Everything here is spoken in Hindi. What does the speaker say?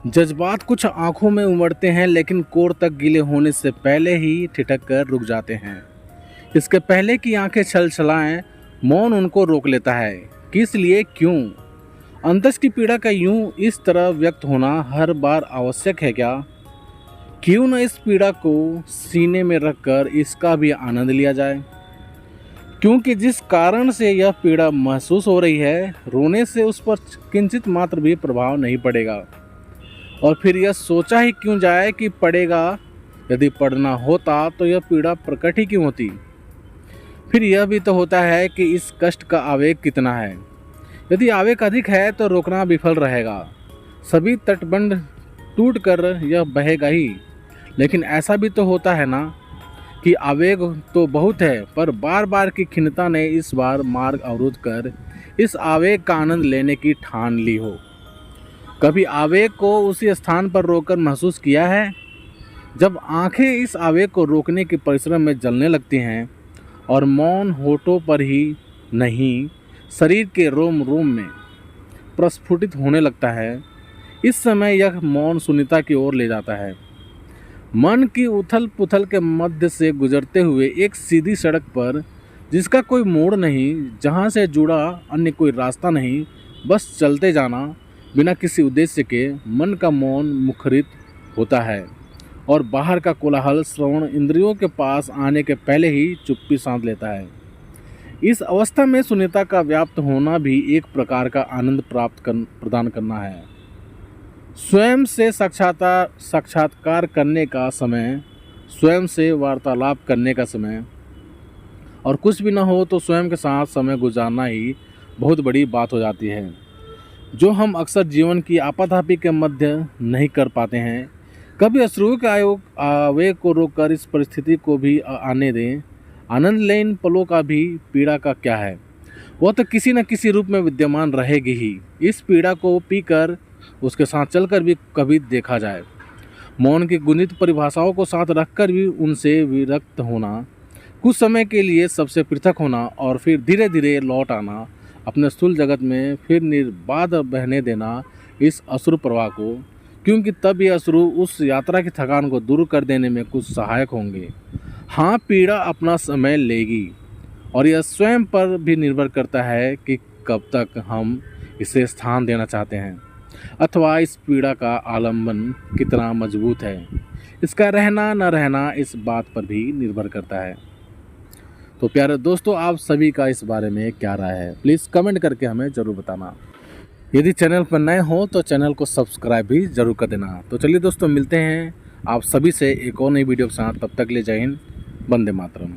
जज्बात कुछ आंखों में उमड़ते हैं, लेकिन कोर तक गीले होने से पहले ही ठिठक कर रुक जाते हैं। इसके पहले कि आंखें छलछलाएं, मौन उनको रोक लेता है। किस लिए, क्यों? अंतस की पीड़ा का यूं इस तरह व्यक्त होना हर बार आवश्यक है क्या? क्यों न इस पीड़ा को सीने में रखकर इसका भी आनंद लिया जाए? क्योंकि जिस कारण से यह पीड़ा महसूस हो रही है, रोने से उस पर किंचित मात्र भी प्रभाव नहीं पड़ेगा। और फिर यह सोचा ही क्यों जाए कि पड़ेगा? यदि पड़ना होता तो यह पीड़ा प्रकट ही क्यों होती? फिर यह भी तो होता है कि इस कष्ट का आवेग कितना है। यदि आवेग अधिक है तो रोकना विफल रहेगा, सभी तटबंध टूट कर यह बहेगा ही। लेकिन ऐसा भी तो होता है ना कि आवेग तो बहुत है, पर बार बार की खिन्नता ने इस बार मार्ग अवरुद्ध कर इस आवेग का आनंद लेने की ठान ली हो। कभी आवेग को उसी स्थान पर रोककर महसूस किया है जब आंखें इस आवेग को रोकने के परिश्रम में जलने लगती हैं और मौन होठों पर ही नहीं, शरीर के रोम रोम में प्रस्फुटित होने लगता है। इस समय यह मौन शून्यता की ओर ले जाता है। मन की उथल पुथल के मध्य से गुजरते हुए एक सीधी सड़क पर, जिसका कोई मोड़ नहीं, जहाँ से जुड़ा अन्य कोई रास्ता नहीं, बस चलते जाना बिना किसी उद्देश्य के, मन का मौन मुखरित होता है और बाहर का कोलाहल श्रवण इंद्रियों के पास आने के पहले ही चुप्पी साध लेता है। इस अवस्था में शून्यता का व्याप्त होना भी एक प्रकार का आनंद प्रदान करना है। स्वयं से साक्षात्कार करने का समय, स्वयं से वार्तालाप करने का समय, और कुछ भी न हो तो स्वयं के साथ समय गुजारना ही बहुत बड़ी बात हो जाती है, जो हम अक्सर जीवन की आपाधापी के मध्य नहीं कर पाते हैं। कभी अश्रुओं के आवेग को रोककर इस परिस्थिति को भी आने दें। आनंद लें इन पलों का भी। पीड़ा का क्या है, वह तो किसी न किसी रूप में विद्यमान रहेगी ही। इस पीड़ा को पीकर उसके साथ चलकर भी कभी देखा जाए। मौन की गुणित परिभाषाओं को साथ रखकर भी उनसे विरक्त होना, कुछ समय के लिए सबसे पृथक होना और फिर धीरे धीरे लौट आना, अपने स्थूल जगत में फिर निर्बाध बहने देना इस अश्रु प्रवाह को, क्योंकि तब ये अश्रु उस यात्रा की थकान को दूर कर देने में कुछ सहायक होंगे। हाँ, पीड़ा अपना समय लेगी और यह स्वयं पर भी निर्भर करता है कि कब तक हम इसे स्थान देना चाहते हैं, अथवा इस पीड़ा का आलंबन कितना मजबूत है। इसका रहना न रहना इस बात पर भी निर्भर करता है। तो प्यारे दोस्तों, आप सभी का इस बारे में क्या राय है, प्लीज़ कमेंट करके हमें ज़रूर बताना। यदि चैनल पर नए हो तो चैनल को सब्सक्राइब भी ज़रूर कर देना। तो चलिए दोस्तों, मिलते हैं आप सभी से एक और नई वीडियो के साथ। तब तक ले जय हिंद, वंदे मातरम।